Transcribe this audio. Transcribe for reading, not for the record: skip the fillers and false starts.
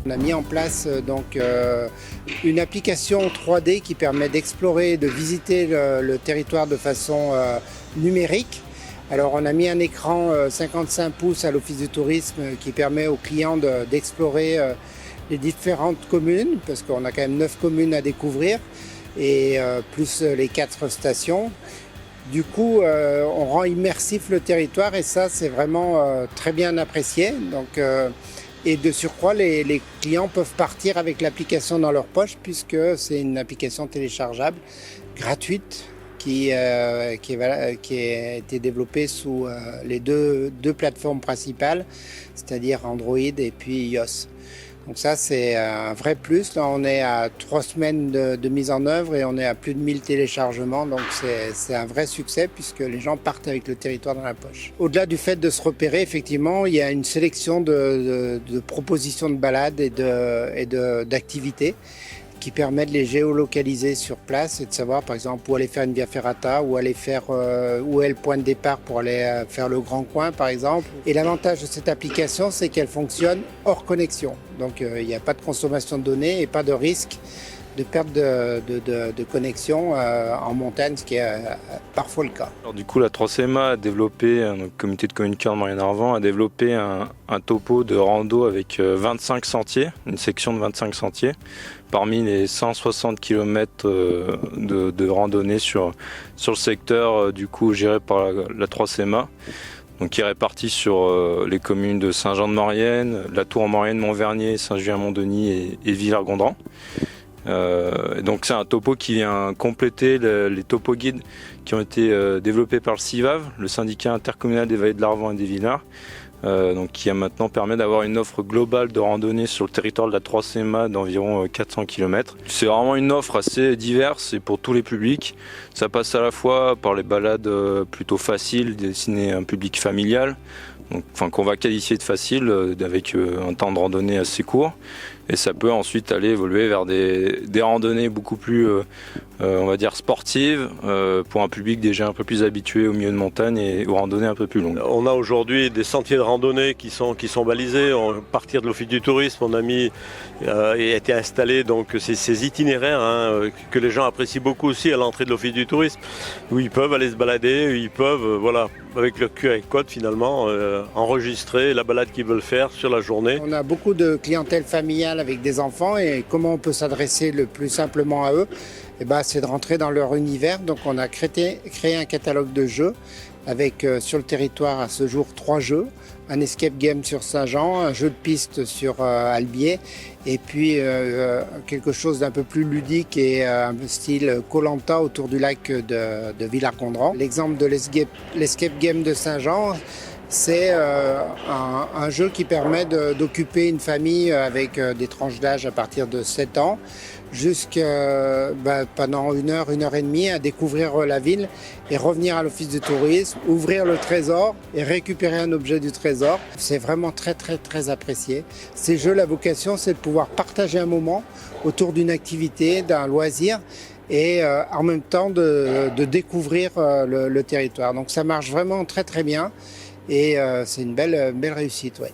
On a mis en place une application 3D qui permet d'explorer et de visiter le territoire de façon numérique. Alors on a mis un écran 55 pouces à l'Office du tourisme qui permet aux clients d'explorer les différentes communes, parce qu'on a quand même 9 communes à découvrir, et plus les 4 stations. Du coup, on rend immersif le territoire et ça, c'est vraiment très bien apprécié. Et de surcroît, les clients peuvent partir avec l'application dans leur poche puisque c'est une application téléchargeable, gratuite, qui a été développée sous les deux plateformes principales, c'est-à-dire Android et puis iOS. Donc ça, c'est un vrai plus. Là, on est à 3 semaines de mise en œuvre et on est à plus de 1000 téléchargements. Donc c'est un vrai succès puisque les gens partent avec le territoire dans la poche. Au-delà du fait de se repérer, effectivement, il y a une sélection de propositions de balades et d'activités qui permet de les géolocaliser sur place et de savoir par exemple où aller faire une via ferrata, où est le point de départ pour aller faire le Grand Coin par exemple. Et l'avantage de cette application, c'est qu'elle fonctionne hors connexion. Donc il n'y a pas de consommation de données et pas de risque de perte de connexion en montagne, ce qui est parfois le cas. Alors, du coup, la 3CMA a développé, notre comité de communicants de Moyen-Arvan a développé un topo de rando avec 25 sentiers, une section de 25 sentiers, parmi les 160 km de randonnée sur le secteur du coup géré par la 3CMA. Donc, qui est réparti sur les communes de Saint-Jean-de-Maurienne, La Tour-en-Maurienne, Montvernier, Saint-Julien-Mont-Denis et Villars-Gondran. Donc c'est un topo qui vient compléter les topo guides qui ont été développés par le CIVAV, le syndicat intercommunal des vallées de l'Arvan et des Villars, donc qui a maintenant permis d'avoir une offre globale de randonnée sur le territoire de la 3CMA d'environ 400 km. C'est vraiment une offre assez diverse et pour tous les publics. Ça passe à la fois par les balades plutôt faciles destinées à un public familial, qu'on va qualifier de facile, avec un temps de randonnée assez court. Et ça peut ensuite aller évoluer vers des randonnées beaucoup plus, on va dire, sportives, pour un public déjà un peu plus habitué au milieu de montagne et aux randonnées un peu plus longues. On a aujourd'hui des sentiers de randonnée qui sont balisés. À partir de l'Office du tourisme, on a mis et a été installé donc ces itinéraires que les gens apprécient beaucoup aussi à l'entrée de l'Office du tourisme, où ils peuvent aller se balader, où ils peuvent, avec le QR code finalement, enregistrer la balade qu'ils veulent faire sur la journée. On a beaucoup de clientèle familiale avec des enfants et comment on peut s'adresser le plus simplement à eux, c'est de rentrer dans leur univers. Donc on a créé un catalogue de jeux avec sur le territoire à ce jour 3 jeux, un escape game sur Saint-Jean, un jeu de piste sur Albier et puis quelque chose d'un peu plus ludique et un style Koh-Lanta autour du lac de Villars-Gondran. L'exemple de l'escape game de Saint-Jean, c'est un jeu qui permet d'occuper une famille avec des tranches d'âge à partir de 7 ans pendant 1 heure, 1 heure et demie à découvrir la ville et revenir à l'Office du tourisme, ouvrir le trésor et récupérer un objet du trésor. C'est vraiment très très très apprécié. Ces jeux, la vocation, c'est de pouvoir partager un moment autour d'une activité, d'un loisir et en même temps de découvrir le territoire. Donc ça marche vraiment très très bien. Et c'est une belle réussite, ouais.